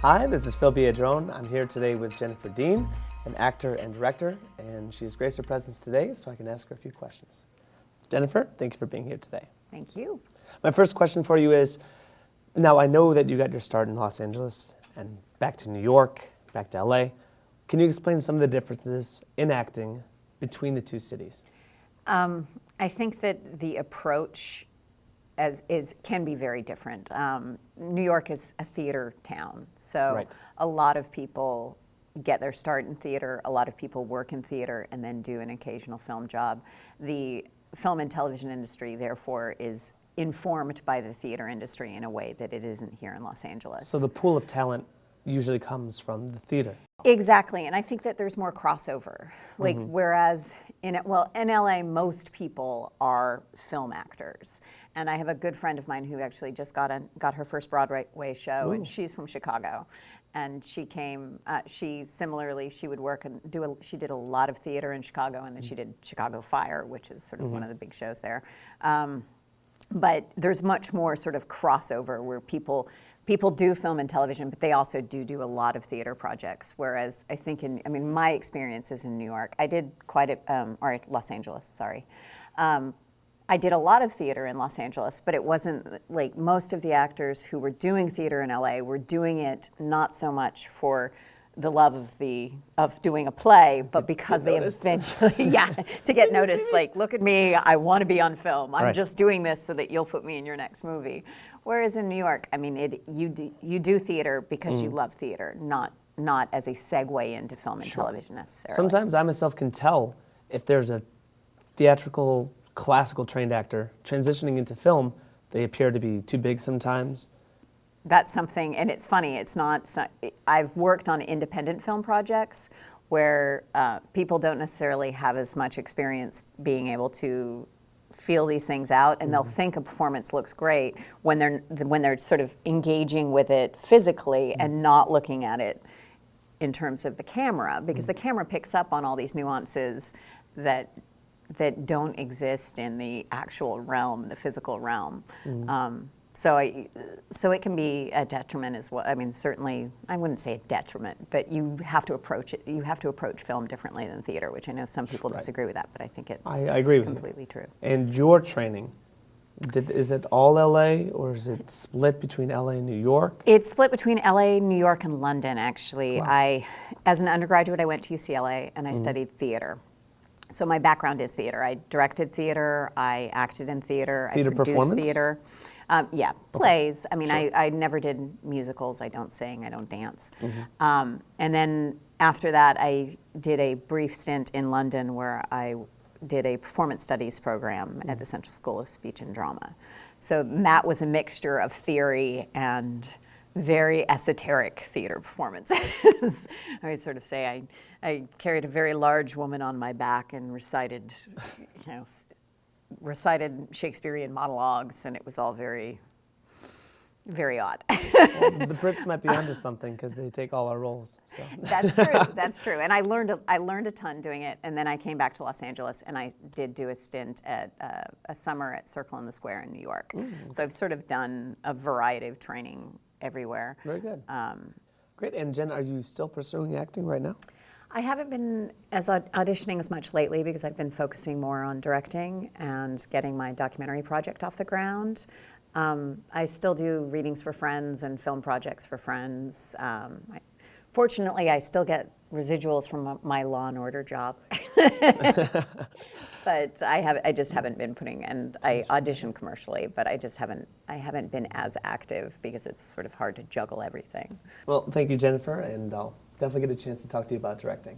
Hi, this is Phil Biedron. I'm here today with Jennifer Dean, an actor and director, and she's graced her presence today so I can ask her a few questions. Jennifer, thank you for being here today. Thank you. My first question for you is, now I know that you got your start in Los Angeles and back to New York, back to LA. Can you explain some of the differences in acting between the two cities? I think that the approach can be very different. New York is a theater town, so Right. a lot of people get their start in theater, a lot of people work in theater and then do an occasional film job. The film and television industry, therefore, is informed by the theater industry in a way that it isn't here in Los Angeles. So the pool of talent usually comes from the theater. Exactly, and I think that there's more crossover. Like, whereas in LA, most people are film actors. And I have a good friend of mine who actually just got her first Broadway show, and she's from Chicago. And she came, she would work and she did a lot of theater in Chicago, and then she did Chicago Fire, which is sort of one of the big shows there. But there's much more sort of crossover where people do film and television, but they also do a lot of theater projects. Whereas I think my experience is in New York. I did or Los Angeles, sorry. I did a lot of theater in Los Angeles, but it wasn't like most of the actors who were doing theater in LA were doing it not so much for the love of doing a play, but because they eventually, to get noticed, like, look at me, I want to be on film. I'm just doing this so that you'll put me in your next movie. Whereas in New York, you do theater because you love theater, not as a segue into film and television necessarily. Sometimes I myself can tell if there's a theatrical, classical trained actor transitioning into film. They appear to be too big sometimes. That's something, and it's funny, I've worked on independent film projects where people don't necessarily have as much experience being able to feel these things out, and they'll think a performance looks great when they're sort of engaging with it physically and not looking at it in terms of the camera, because the camera picks up on all these nuances that don't exist in the actual realm, the physical realm. So it can be a detriment as well. I mean, certainly, I wouldn't say a detriment, but you have to approach it. You have to approach film differently than theater, which I know some people disagree with that, but I think it's I agree with completely true. And your training, is it all LA, or is it split between LA and New York? It's split between LA, New York, and London, actually. Wow. As an undergraduate, I went to UCLA and I studied theater. So my background is theater. I directed theater, I acted in theater, I produced performance? theater. Plays. I mean, I never did musicals. I don't sing, I don't dance. And then after that, I did a brief stint in London where I did a performance studies program at the Central School of Speech and Drama. So that was a mixture of theory and very esoteric theater performances. I would sort of say I carried a very large woman on my back and recited Shakespearean monologues, and it was all very, very odd. Well, the Brits might be onto something because they take all our roles. So. That's true. That's true. And I learned a ton doing it. And then I came back to Los Angeles, and I did do a stint at a summer at Circle in the Square in New York. So I've sort of done a variety of training everywhere. Very good. Great. And Jen, are you still pursuing acting right now? I haven't been auditioning as much lately because I've been focusing more on directing and getting my documentary project off the ground. I still do readings for friends and film projects for friends. Fortunately, I still get residuals from my Law and Order job. But I just haven't been and I audition commercially, but I haven't been as active because it's sort of hard to juggle everything. Well, thank you, Jennifer, and I'll definitely get a chance to talk to you about directing.